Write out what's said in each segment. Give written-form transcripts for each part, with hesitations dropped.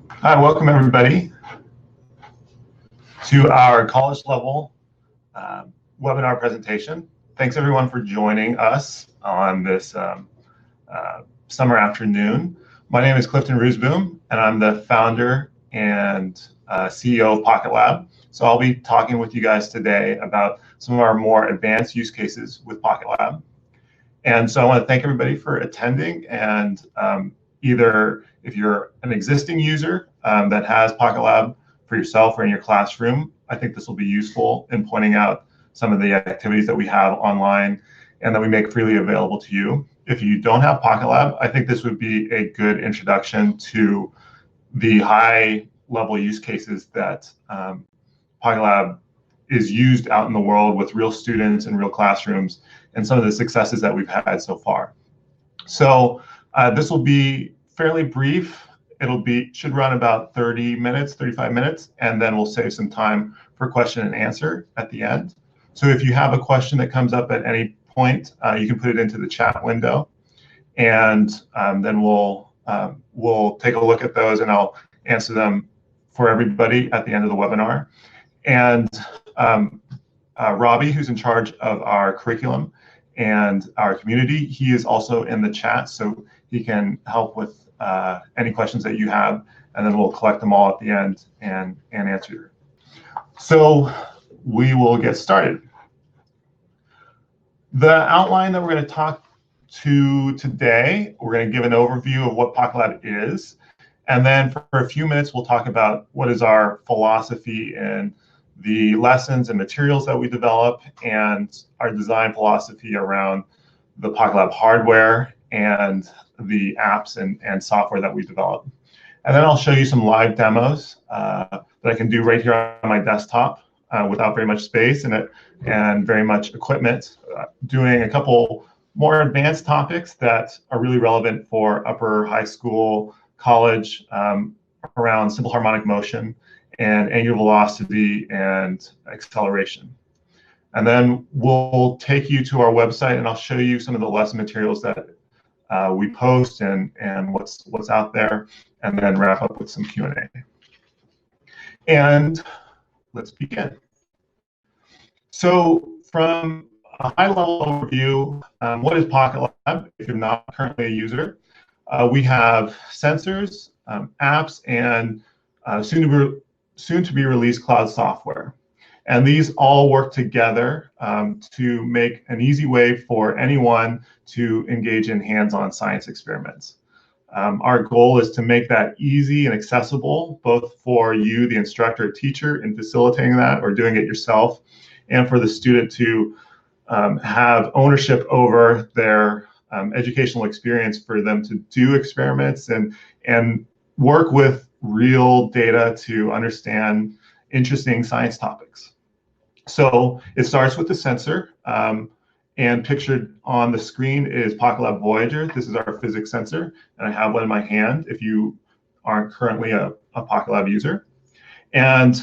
Hi, welcome everybody to our college level webinar presentation. Thanks everyone for joining us on this summer afternoon. My name is Clifton Roosboom, and I'm the founder and CEO of PocketLab. So I'll be talking with you guys today about some of our more advanced use cases with PocketLab. And so I want to thank everybody for attending, and either if you're an existing user that has PocketLab for yourself or in your classroom, I think this will be useful in pointing out some of the activities that we have online and that we make freely available to you. If you don't have PocketLab, I think this would be a good introduction to the high-level use cases that PocketLab is used out in the world with real students in real classrooms, and some of the successes that we've had so far. So this will be fairly brief. Should run about 30 minutes, 35 minutes, and then we'll save some time for question and answer at the end. So if you have a question that comes up at any point, you can put it into the chat window, and then we'll take a look at those, and I'll answer them for everybody at the end of the webinar. And Robbie, who's in charge of our curriculum and our community, he is also in the chat, so he can help with any questions that you have, and then we'll collect them all at the end and answer. So we will get started. The outline that we're going to talk to today, we're going to give an overview of what PocketLab is, and then for a few minutes we'll talk about what is our philosophy in the lessons and materials that we develop, and our design philosophy around the PocketLab hardware and the apps and software that we develop. And then I'll show you some live demos that I can do right here on my desktop without very much space and very much equipment, doing a couple more advanced topics that are really relevant for upper high school, college, around simple harmonic motion and angular velocity and acceleration. And then we'll take you to our website, and I'll show you some of the lesson materials that we post and what's out there, and then wrap up with some Q&A. And let's begin. So from a high-level overview, what is PocketLab if you're not currently a user? We have sensors, apps, and soon to be released cloud software. And these all work together to make an easy way for anyone to engage in hands-on science experiments. Our goal is to make that easy and accessible, both for you, the instructor or teacher, in facilitating that or doing it yourself, and for the student to have ownership over their educational experience, for them to do experiments and work with real data to understand interesting science topics. So it starts with the sensor, and pictured on the screen is PocketLab Voyager. This is our physics sensor, and I have one in my hand if you aren't currently a PocketLab user. And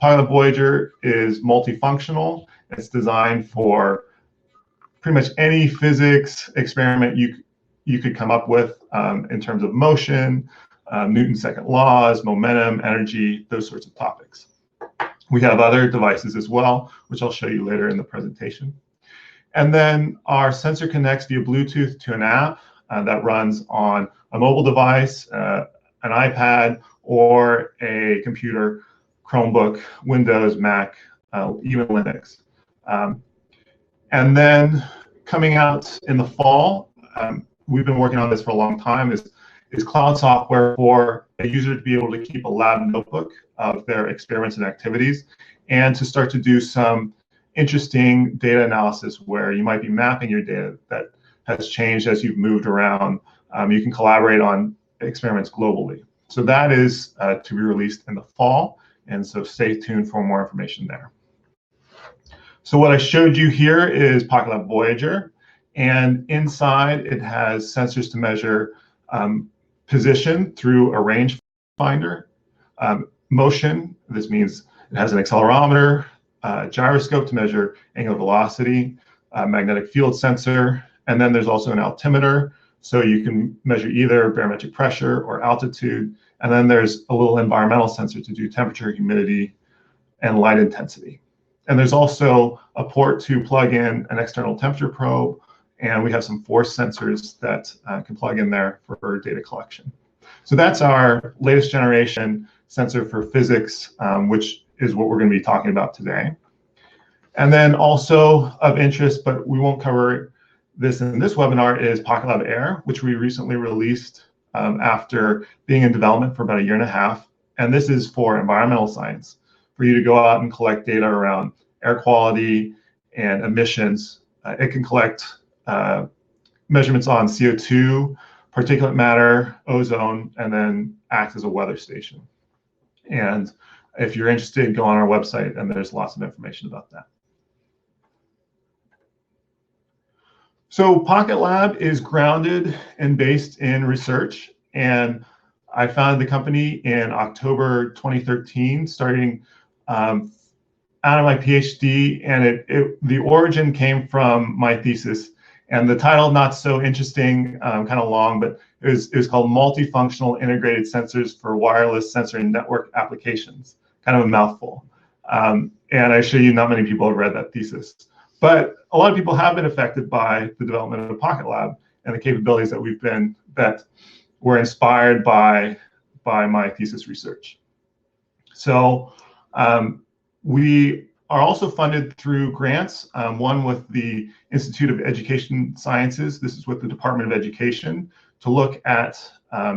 PocketLab Voyager is multifunctional. It's designed for pretty much any physics experiment you could come up with in terms of motion, Newton's second laws, momentum, energy, those sorts of topics. We have other devices as well, which I'll show you later in the presentation. And then our sensor connects via Bluetooth to an app that runs on a mobile device, an iPad, or a computer, Chromebook, Windows, Mac, even Linux. And then coming out in the fall, we've been working on this for a long time, is cloud software for a user to be able to keep a lab notebook of their experiments and activities, and to start to do some interesting data analysis where you might be mapping your data that has changed as you've moved around. You can collaborate on experiments globally. So that is to be released in the fall, and so stay tuned for more information there. So what I showed you here is PocketLab Voyager, and inside it has sensors to measure position through a rangefinder, motion, this means it has an accelerometer, gyroscope to measure angular velocity, magnetic field sensor, and then there's also an altimeter, so you can measure either barometric pressure or altitude, and then there's a little environmental sensor to do temperature, humidity, and light intensity. And there's also a port to plug in an external temperature probe, and we have some force sensors that can plug in there for data collection. So that's our latest generation sensor for physics, which is what we're going to be talking about today. And then also of interest, but we won't cover this in this webinar, is PocketLab Air, which we recently released after being in development for about 1.5 years. And this is for environmental science, for you to go out and collect data around air quality and emissions. It can collect measurements on CO2, particulate matter, ozone, and then act as a weather station. And if you're interested, go on our website, and there's lots of information about that. So PocketLab is grounded and based in research, and I founded the company in October 2013, starting out of my PhD, and the origin came from my thesis. And the title, not so interesting, kind of long, but it was called Multifunctional Integrated Sensors for Wireless Sensor and Network Applications, kind of a mouthful. And I assure you not many people have read that thesis. But a lot of people have been affected by the development of PocketLab and the capabilities that were inspired by my thesis research. So we are also funded through grants, one with the Institute of Education Sciences. This is with the Department of Education, to look at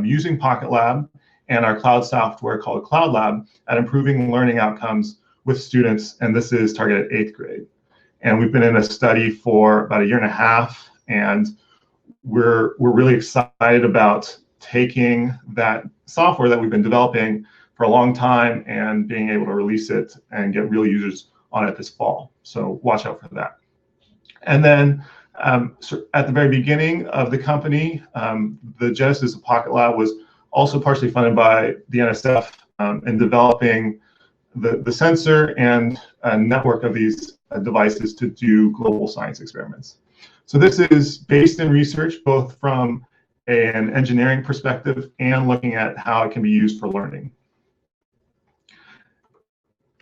using PocketLab and our cloud software called CloudLab at improving learning outcomes with students, and this is targeted at 8th grade. And we've been in a study for about 1.5 years, and we're really excited about taking that software that we've been developing for a long time and being able to release it and get real users on it this fall. So watch out for that. And then so at the very beginning of the company, the genesis of PocketLab was also partially funded by the NSF in developing the sensor and a network of these devices to do global science experiments. So this is based in research, both from an engineering perspective and looking at how it can be used for learning.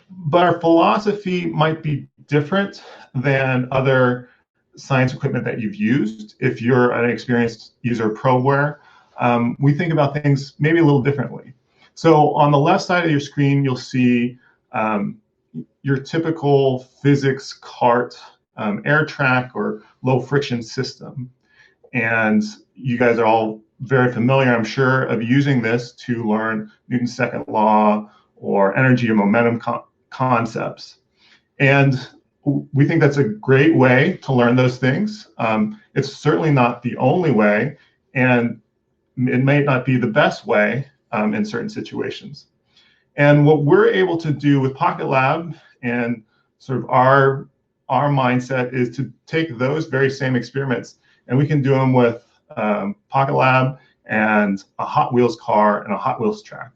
But our philosophy might be different than other science equipment that you've used. If you're an experienced user of probeware, we think about things maybe a little differently. So on the left side of your screen, you'll see your typical physics cart air track or low friction system. And you guys are all very familiar, I'm sure, of using this to learn Newton's second law or energy and momentum concepts. And we think that's a great way to learn those things. It's certainly not the only way, and it may not be the best way in certain situations. And what we're able to do with PocketLab and sort of our mindset is to take those very same experiments, and we can do them with PocketLab and a Hot Wheels car and a Hot Wheels track.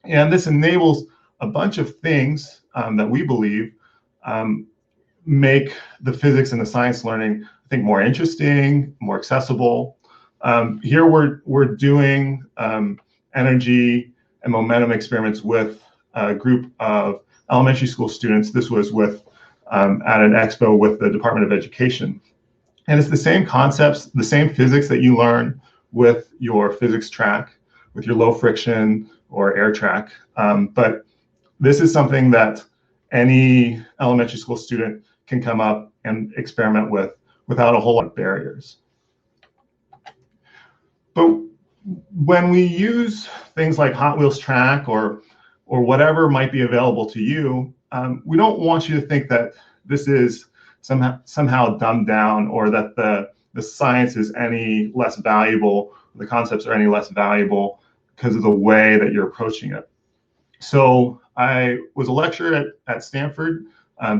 And this enables a bunch of things that we believe make the physics and the science learning, I think, more interesting, more accessible. Here we're doing energy and momentum experiments with a group of elementary school students. This was with at an expo with the Department of Education. And it's the same concepts, the same physics that you learn with your physics track, with your low friction or air track. But this is something that any elementary school student can come up and experiment with without a whole lot of barriers. But when we use things like Hot Wheels track or whatever might be available to you, we don't want you to think that this is somehow dumbed down, or that the science is any less valuable, the concepts are any less valuable because of the way that you're approaching it. So I was a lecturer at Stanford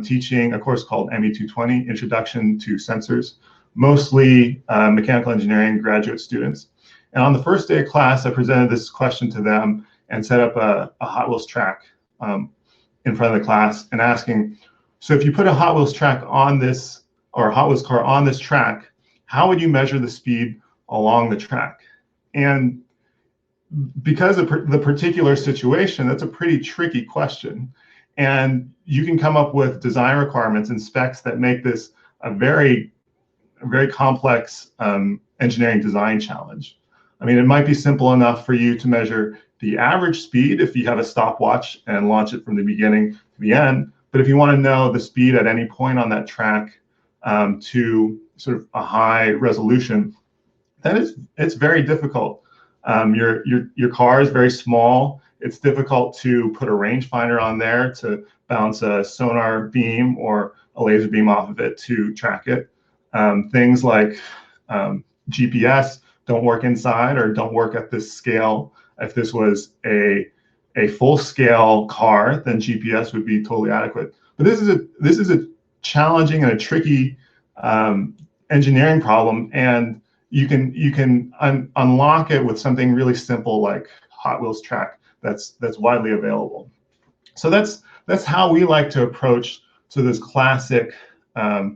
teaching a course called ME220, Introduction to Sensors, mostly mechanical engineering graduate students. And on the first day of class, I presented this question to them and set up a Hot Wheels track in front of the class and asking, so if you put a Hot Wheels track on or Hot Wheels car on this track, how would you measure the speed along the track? And because of the particular situation, that's a pretty tricky question. And you can come up with design requirements and specs that make this a very complex engineering design challenge. I mean, it might be simple enough for you to measure the average speed if you have a stopwatch and launch it from the beginning to the end. But if you want to know the speed at any point on that track to sort of a high resolution, then it's very difficult. Your car is very small. It's difficult to put a rangefinder on there to bounce a sonar beam or a laser beam off of it to track it. Things like GPS don't work inside or don't work at this scale. If this was a full-scale car, then GPS would be totally adequate. But this is a challenging and a tricky engineering problem, and you can unlock it with something really simple like Hot Wheels track that's widely available. So that's how we like to approach to this classic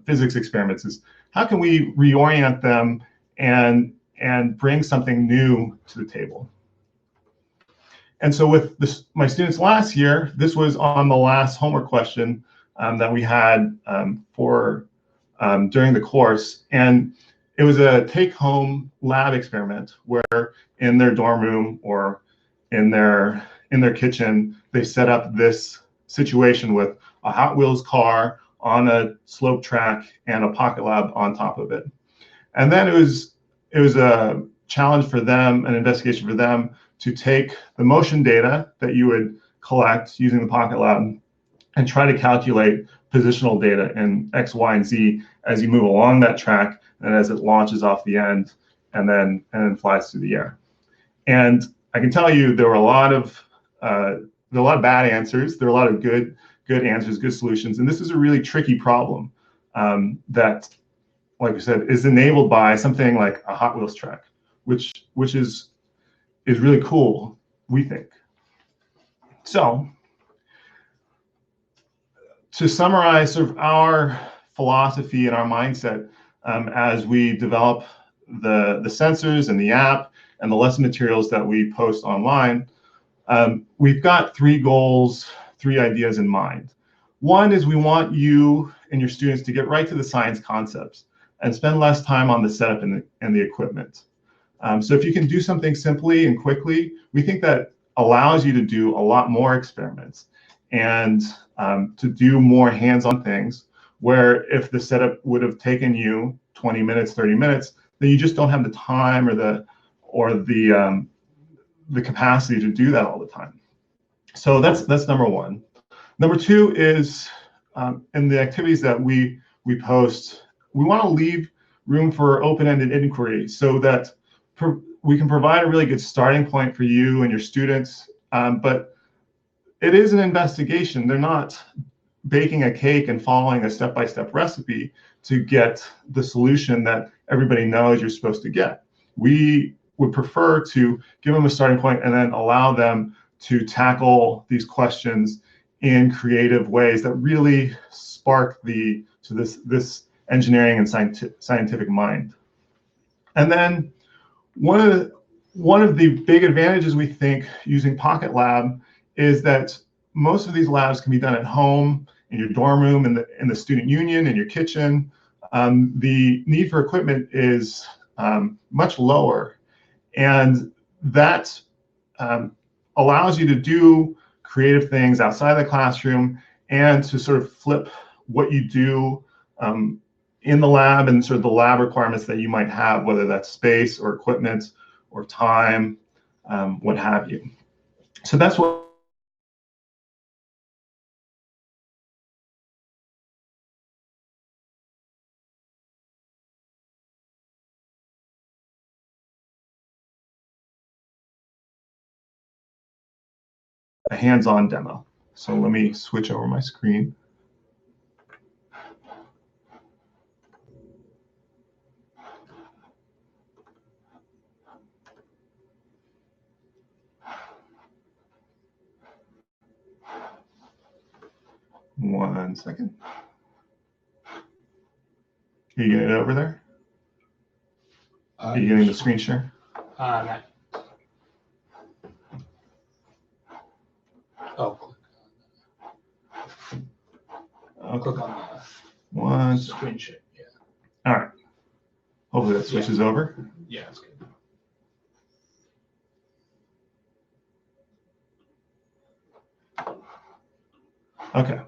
physics experiments, is how can we reorient them and bring something new to the table. And so with my students last year, this was on the last homework question that we had during the course. And it was a take-home lab experiment where in their dorm room or in their kitchen, they set up this situation with a Hot Wheels car on a slope track and a PocketLab on top of it. And then it was a challenge for them, an investigation for them, to take the motion data that you would collect using the PocketLab and try to calculate positional data in X, Y, and Z as you move along that track and as it launches off the end and then flies through the air. And I can tell you there were a lot of bad answers. There were a lot of good answers, good solutions. And this is a really tricky problem that, like I said, is enabled by something like a Hot Wheels track, which is really cool, we think. So to summarize sort of our philosophy and our mindset as we develop the sensors and the app and the lesson materials that we post online, we've got 3 goals, 3 ideas in mind. One is we want you and your students to get right to the science concepts and spend less time on the setup and the equipment. So if you can do something simply and quickly, we think that allows you to do a lot more experiments and to do more hands-on things, where if the setup would have taken you 20 minutes, 30 minutes, then you just don't have the time or the capacity to do that all the time. So that's number one. Number 2 is in the activities that we post, we want to leave room for open-ended inquiry so that we can provide a really good starting point for you and your students, but it is an investigation. They're not baking a cake and following a step-by-step recipe to get the solution that everybody knows you're supposed to get. We would prefer to give them a starting point and then allow them to tackle these questions in creative ways that really spark this engineering and scientific mind. And then one of the big advantages we think using PocketLab is that most of these labs can be done at home, in your dorm room, in the student union, in your kitchen. The need for equipment is much lower, and that allows you to do creative things outside the classroom and to sort of flip what you do in the lab and sort of the lab requirements that you might have, whether that's space or equipment or time, what have you. So that's what a hands-on demo. So let me switch over my screen. One second. Are you getting it over there? Are you getting the screen share? Not. Oh, click on the One. screen share. Yeah. All right. Hopefully that switches over. Yeah, that's good. Okay.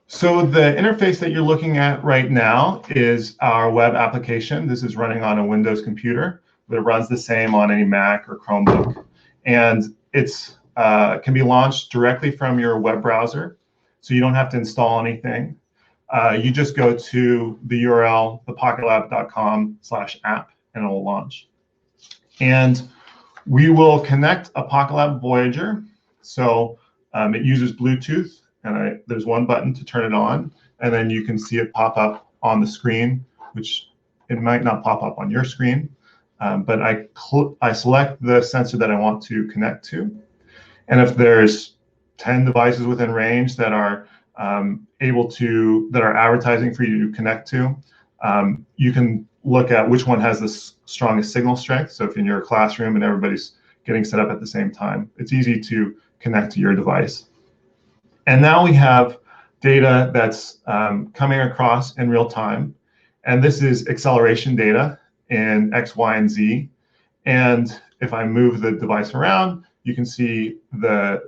So the interface that you're looking at right now is our web application. This is running on a Windows computer, but it runs the same on any Mac or Chromebook. And it's can be launched directly from your web browser, so you don't have to install anything. You just go to the URL, thepocketlab.com/app, and it will launch. And we will connect a PocketLab Voyager. So it uses Bluetooth, and there's one button to turn it on, and then you can see it pop up on the screen, which it might not pop up on your screen, but I select the sensor that I want to connect to. And if there's 10 devices within range that are that are advertising for you to connect to, you can look at which one has the strongest signal strength. So if you're in your classroom and everybody's getting set up at the same time, it's easy to connect to your device. And now we have data that's coming across in real time. And this is acceleration data in X, Y, and Z. And if I move the device around, you can see the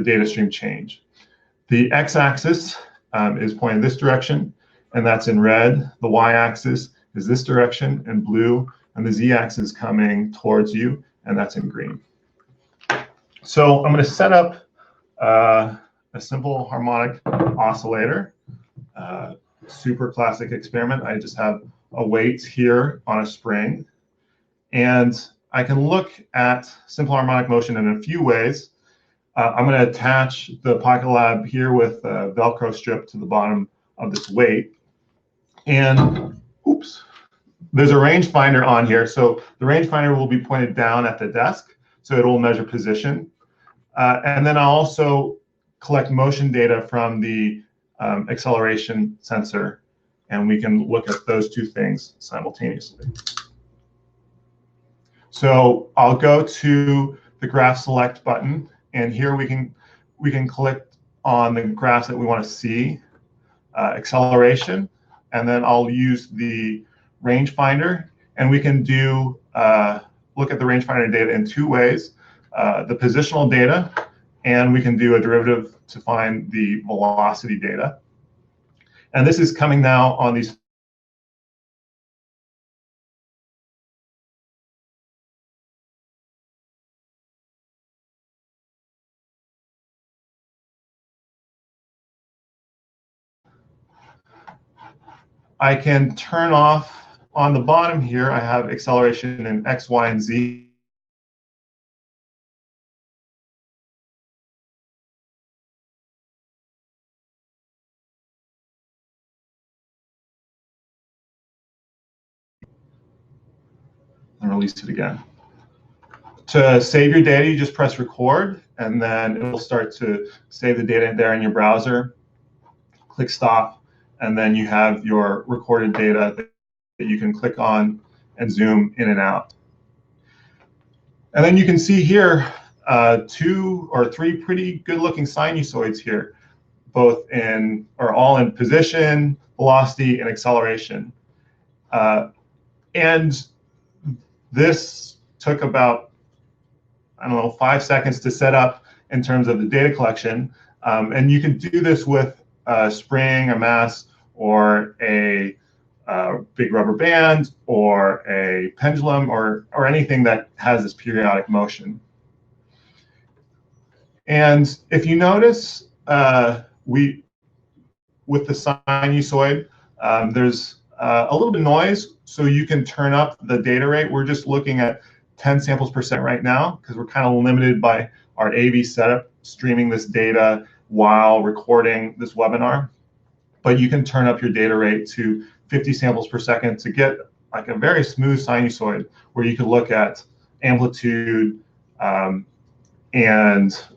data stream change. The x-axis is pointing this direction, and that's in red. The y-axis is this direction in blue, and the z-axis is coming towards you, and that's in green. So I'm going to set up a simple harmonic oscillator, super classic experiment. I just have a weight here on a spring, and I can look at simple harmonic motion in a few ways. I'm going to attach the PocketLab here with a Velcro strip to the bottom of this weight. And oops, there's a rangefinder on here. So the rangefinder will be pointed down at the desk, so it will measure position. And then I'll also collect motion data from the acceleration sensor, and we can look at those two things simultaneously. So I'll go to the graph select button, and here we can click on the graphs that we want to see, acceleration, and then I'll use the rangefinder, and we can do look at the rangefinder data in two ways: the positional data, and we can do a derivative to find the velocity data. And this is coming now on these. I can turn off on the bottom here. I have acceleration in X, Y, and Z. And release it again. To save your data, you just press record, and then it will start to save the data there in your browser. Click stop, and then you have your recorded data that you can click on and zoom in and out. And then you can see here 2 or 3 pretty good-looking sinusoids here, both in or all in position, velocity, and acceleration. And this took about, I don't know, 5 seconds to set up in terms of the data collection. And you can do this with a spring, a mass, or a big rubber band, or a pendulum, or anything that has this periodic motion. And if you notice, with the sinusoid, there's a little bit of noise, so you can turn up the data rate. We're just looking at 10 samples per second right now, because we're kind of limited by our AV setup, streaming this data while recording this webinar. But you can turn up your data rate to 50 samples per second to get like a very smooth sinusoid, where you can look at amplitude and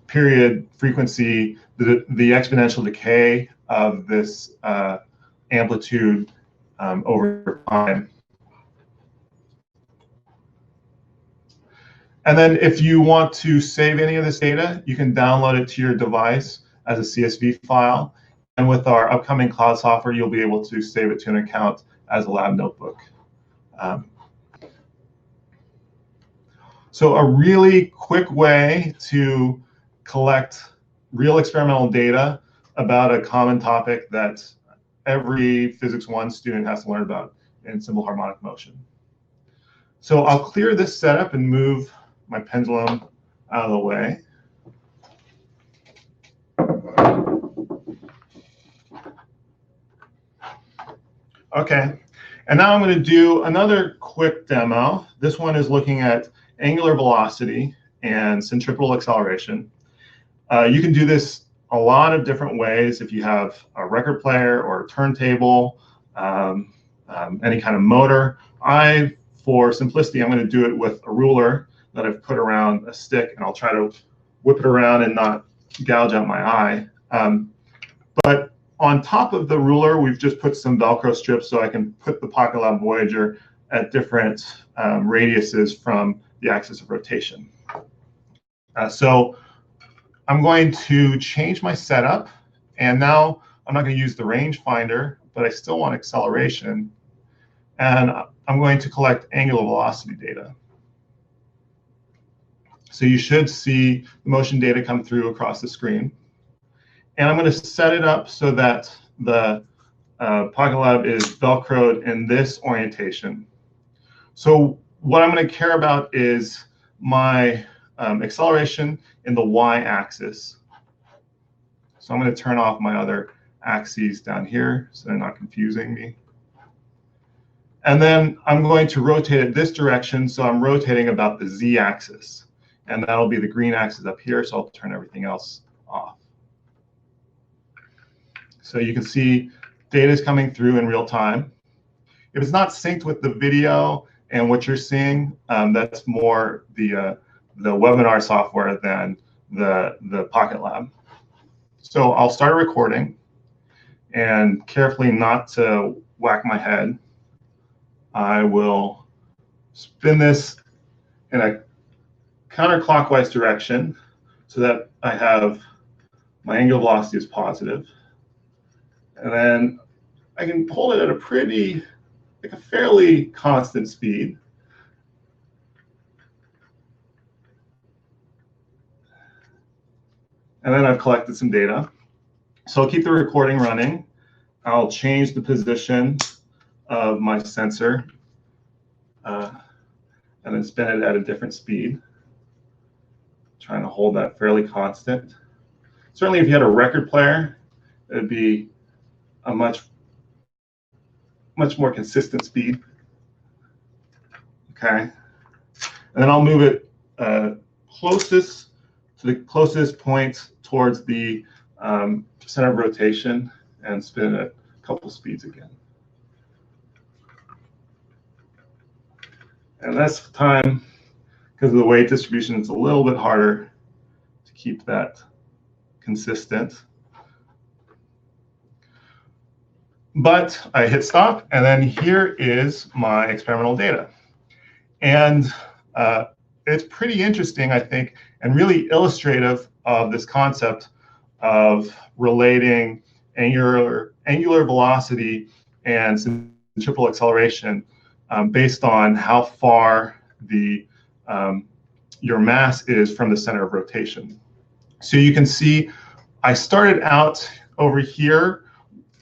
period, frequency, the exponential decay of this amplitude over time. And then if you want to save any of this data, you can download it to your device as a CSV file. And with our upcoming cloud software, you'll be able to save it to an account as a lab notebook. So a really quick way to collect real experimental data about a common topic that every Physics 1 student has to learn about in simple harmonic motion. So I'll clear this setup and move my pendulum out of the way. Okay, and now I'm going to do another quick demo. This one is looking at angular velocity and centripetal acceleration. You can do this a lot of different ways if you have a record player or a turntable, any kind of motor. For simplicity, I'm going to do it with a ruler that I've put around a stick, and I'll try to whip it around and not gouge out my eye. But on top of the ruler, we've just put some Velcro strips so I can put the PocketLab Voyager at different radiuses from the axis of rotation. So I'm going to change my setup, and now I'm not going to use the rangefinder, but I still want acceleration, and I'm going to collect angular velocity data. So you should see the motion data come through across the screen. And I'm going to set it up so that the PocketLab is Velcroed in this orientation. So what I'm going to care about is my acceleration in the y-axis. So I'm going to turn off my other axes down here so they're not confusing me. And then I'm going to rotate it this direction, so I'm rotating about the z-axis. And that'll be the green axis up here, so I'll turn everything else off. So you can see data is coming through in real time. If it's not synced with the video and what you're seeing, that's more the webinar software than the PocketLab. So I'll start a recording, and carefully not to whack my head, I will spin this in a counterclockwise direction so that I have my angular velocity is positive. And then I can hold it at a fairly constant speed. And then I've collected some data. So I'll keep the recording running. I'll change the position of my sensor and then spin it at a different speed, trying to hold that fairly constant. Certainly if you had a record player, it would be a much more consistent speed. Okay, and then I'll move it closest to the closest point towards the center of rotation and spin it at a couple speeds again. And that's time, because of the weight distribution, it's a little bit harder to keep that consistent. But I hit stop, and then here is my experimental data. And it's pretty interesting, I think, and really illustrative of this concept of relating angular velocity and centripetal acceleration based on how far your mass is from the center of rotation. So you can see I started out over here.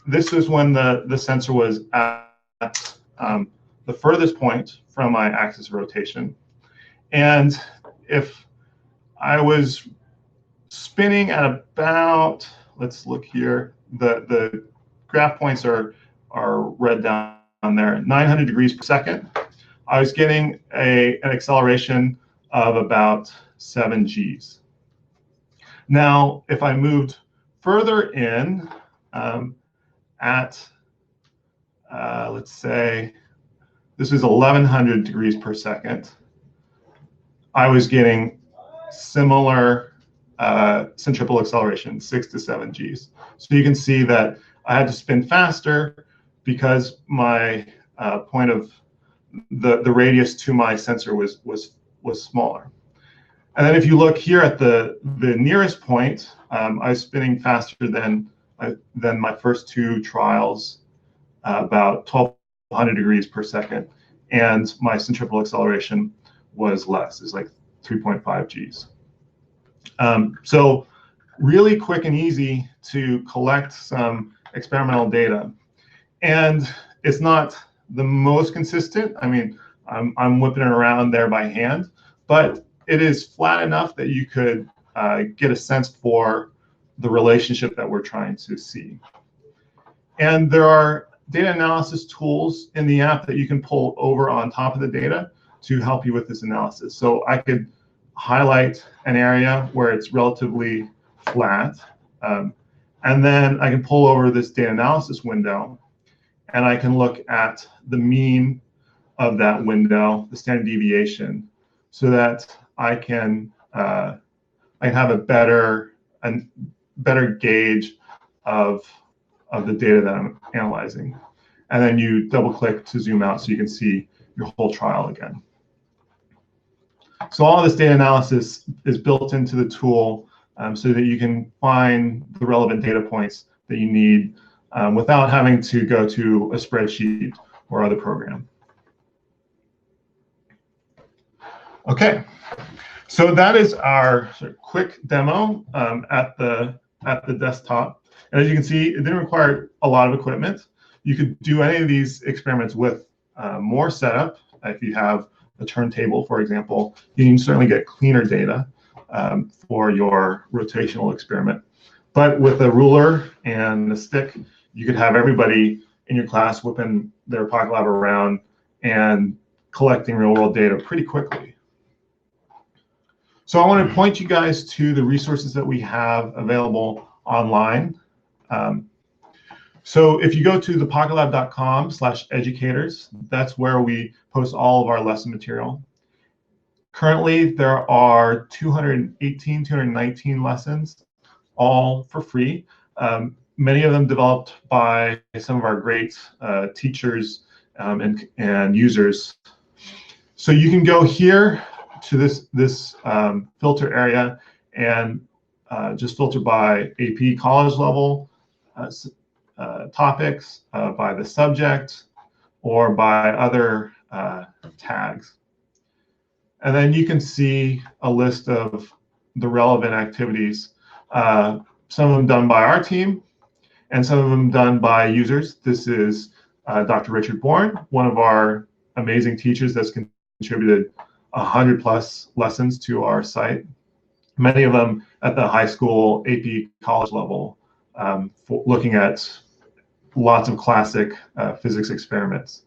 This is when the sensor was at the furthest point from my axis of rotation. And if I was spinning at about, let's look here, the graph points are read down there, 900 degrees per second, I was getting an acceleration of about 7 Gs. Now, if I moved further in let's say this is 1100 degrees per second, I was getting similar centripetal acceleration, 6 to 7 Gs. So you can see that I had to spin faster because my point of the radius to my sensor was smaller. And then if you look here at the nearest point, I was spinning faster than my first two trials, about 1,200 degrees per second, and my centripetal acceleration was less. It's like 3.5 Gs. So really quick and easy to collect some experimental data. And it's not the most consistent. I mean, I'm whipping it around there by hand, but it is flat enough that you could get a sense for the relationship that we're trying to see. And there are data analysis tools in the app that you can pull over on top of the data to help you with this analysis. So I could highlight an area where it's relatively flat, and then I can pull over this data analysis window, and I can look at the mean of that window, the standard deviation, so that I can have a better gauge of the data that I'm analyzing. And then you double click to zoom out so you can see your whole trial again. So all of this data analysis is built into the tool so that you can find the relevant data points that you need without having to go to a spreadsheet or other program. Okay, so that is our sort of quick demo at the desktop. And as you can see, it didn't require a lot of equipment. You could do any of these experiments with more setup. If you have a turntable, for example, you can certainly get cleaner data for your rotational experiment. But with a ruler and a stick, you could have everybody in your class whipping their PocketLab around and collecting real-world data pretty quickly. So I want to point you guys to the resources that we have available online. So if you go to the PocketLab.com/educators, that's where we post all of our lesson material. Currently, there are 219 lessons, all for free. Many of them developed by some of our great teachers and users. So you can go here to this filter area and just filter by AP college level topics, by the subject, or by other tags. And then you can see a list of the relevant activities, some of them done by our team, and some of them done by users. This is Dr. Richard Bourne, one of our amazing teachers that's contributed 100+ lessons to our site, many of them at the high school AP college level, for looking at lots of classic physics experiments.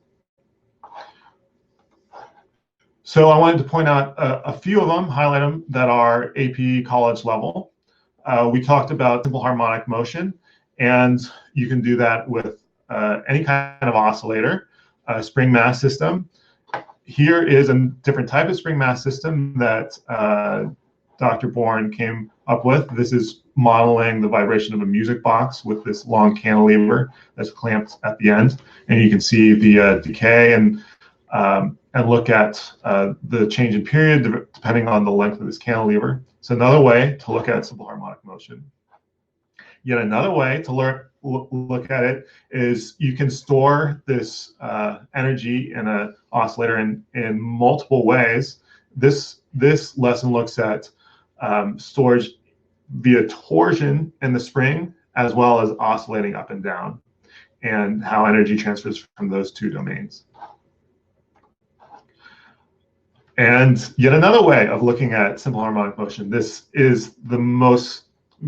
So I wanted to point out a few of them, highlight them, that are AP college level. We talked about simple harmonic motion, and you can do that with any kind of oscillator, spring mass system. Here is a different type of spring mass system that Dr. Bourne came up with. This is modeling the vibration of a music box with this long cantilever that's clamped at the end, and you can see the decay and look at the change in period depending on the length of this cantilever. It's another way to look at simple harmonic motion. Yet another way to look at it is you can store this energy in an oscillator in multiple ways. This lesson looks at storage via torsion in the spring, as well as oscillating up and down, and how energy transfers from those two domains. And yet another way of looking at simple harmonic motion. This is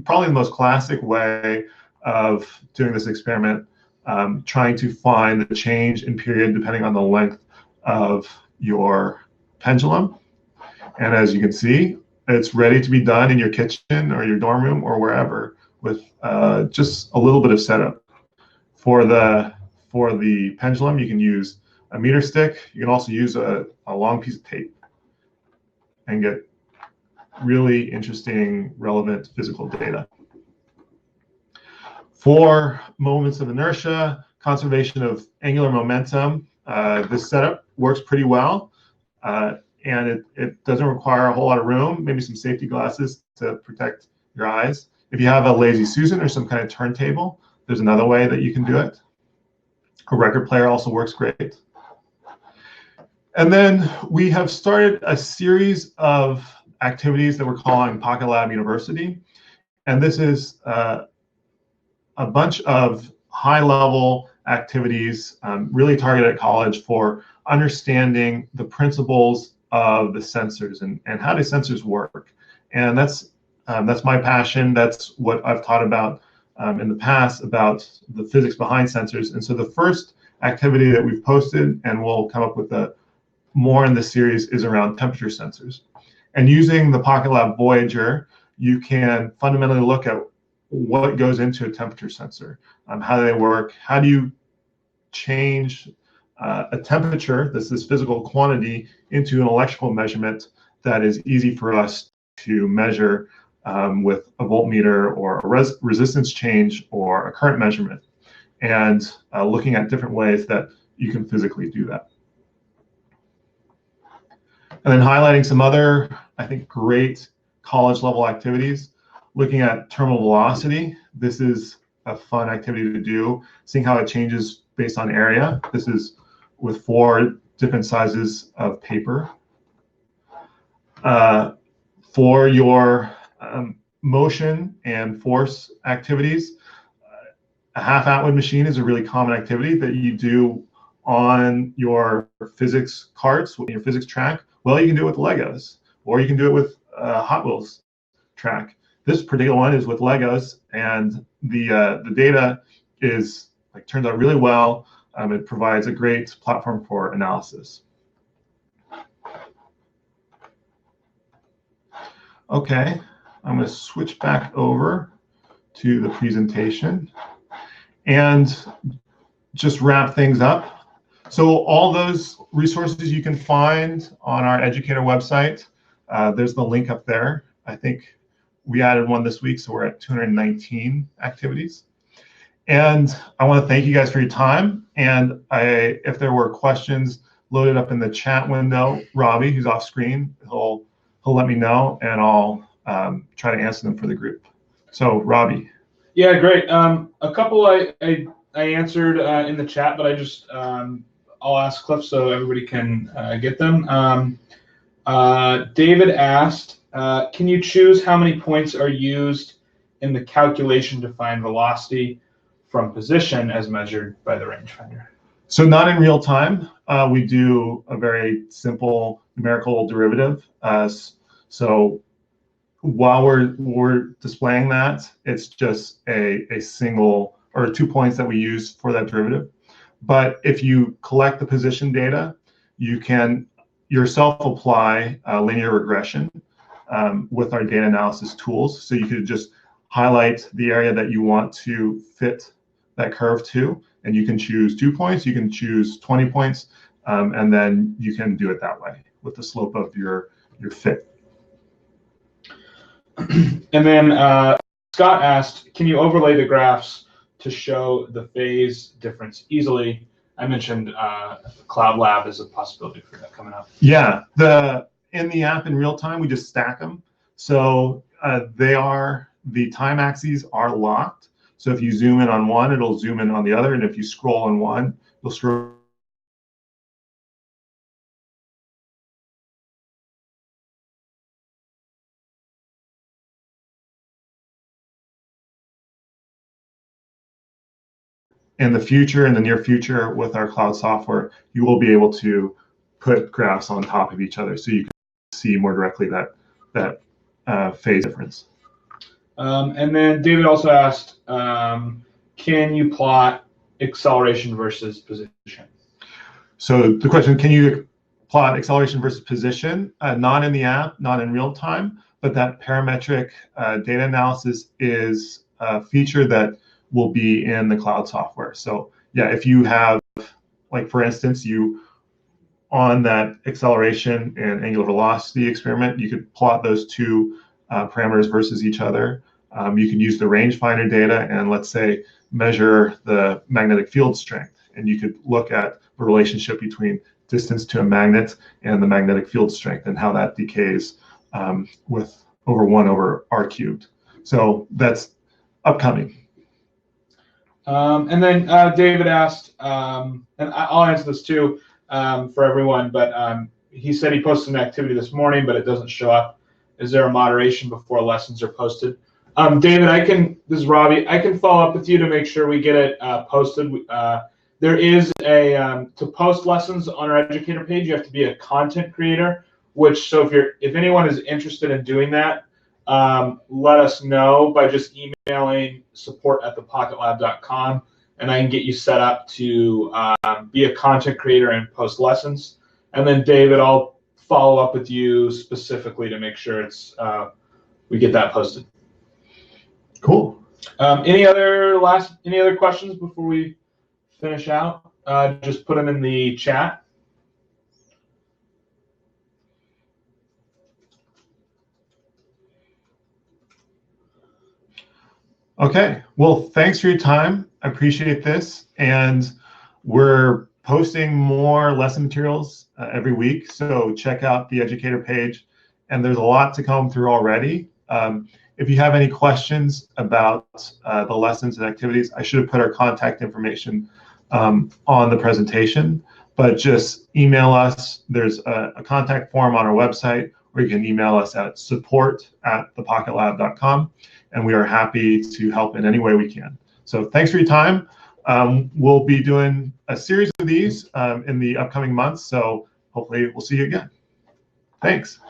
probably the most classic way of doing this experiment, trying to find the change in period depending on the length of your pendulum. And as you can see, it's ready to be done in your kitchen or your dorm room or wherever with just a little bit of setup. For the pendulum, you can use a meter stick. You can also use a long piece of tape and get really interesting, relevant physical data. For moments of inertia, conservation of angular momentum. This setup works pretty well, and it doesn't require a whole lot of room, maybe some safety glasses to protect your eyes. If you have a Lazy Susan or some kind of turntable, there's another way that you can do it. A record player also works great. And then we have started a series of activities that we're calling PocketLab University. And this is a bunch of high-level activities really targeted at college for understanding the principles of the sensors and how do sensors work. And that's my passion. That's what I've taught about in the past, about the physics behind sensors. And so the first activity that we've posted, and we'll come up with more in this series, is around temperature sensors. And using the PocketLab Voyager, you can fundamentally look at what goes into a temperature sensor, how do they work, how do you change a temperature, this physical quantity, into an electrical measurement that is easy for us to measure with a voltmeter or a resistance change or a current measurement, and looking at different ways that you can physically do that. And then highlighting some other, I think, great college level activities, looking at terminal velocity. This is a fun activity to do, seeing how it changes based on area. This is with 4 different sizes of paper. For your motion and force activities, a half Atwood machine is a really common activity that you do on your physics carts, your physics track. Well, you can do it with Legos, or you can do it with Hot Wheels track. This particular one is with Legos, and the data is turns out really well. It provides a great platform for analysis. Okay, I'm going to switch back over to the presentation and just wrap things up. So all those resources you can find on our educator website. There's the link up there. I think we added one this week, so we're at 219 activities. And I want to thank you guys for your time. And if there were questions loaded up in the chat window, Robbie, who's off screen, he'll let me know, and I'll try to answer them for the group. So Robbie. Yeah, great. A couple I answered in the chat, but I just I'll ask Cliff so everybody can get them. David asked, can you choose how many points are used in the calculation to find velocity from position as measured by the rangefinder? So not in real time. We do a very simple numerical derivative. So while we're displaying that, it's just a single or 2 points that we use for that derivative. But if you collect the position data, you can yourself apply linear regression with our data analysis tools. So you could just highlight the area that you want to fit that curve to, and you can choose 2 points, you can choose 20 points, and then you can do it that way with the slope of your fit. And then Scott asked, can you overlay the graphs to show the phase difference easily? I mentioned Cloud Lab is a possibility for that coming up. Yeah, in the app in real time, we just stack them. So the time axes are locked. So if you zoom in on one, it'll zoom in on the other, and if you scroll on one, you'll scroll. In the future, in the near future, with our cloud software, you will be able to put graphs on top of each other, so you can see more directly that phase difference. And then David also asked, can you plot acceleration versus position? So the question, can you plot acceleration versus position? Not in the app, not in real time, but that parametric data analysis is a feature that will be in the cloud software. So yeah, if you have, like for instance, you on that acceleration and angular velocity experiment, you could plot those two parameters versus each other. You can use the rangefinder data and, let's say, measure the magnetic field strength. And you could look at the relationship between distance to a magnet and the magnetic field strength and how that decays with over 1 over r cubed. So that's upcoming. And then David asked, and I'll answer this too for everyone, but he said he posted an activity this morning, but it doesn't show up. Is there a moderation before lessons are posted? David, this is Robbie, I can follow up with you to make sure we get it posted. There is to post lessons on our educator page, you have to be a content creator, so if anyone is interested in doing that, let us know by just emailing support@thepocketlab.com, and I can get you set up to be a content creator and post lessons. And then David, I'll follow up with you specifically to make sure we get that posted. Cool. Any other questions before we finish out? Just put them in the chat. Okay, well, thanks for your time. I appreciate this. And we're posting more lesson materials every week, so check out the educator page. And there's a lot to come through already. If you have any questions about the lessons and activities, I should have put our contact information on the presentation, but just email us. There's a contact form on our website, or you can email us at support@thepocketlab.com. And we are happy to help in any way we can. So thanks for your time. We'll be doing a series of these in the upcoming months, so hopefully we'll see you again. Thanks.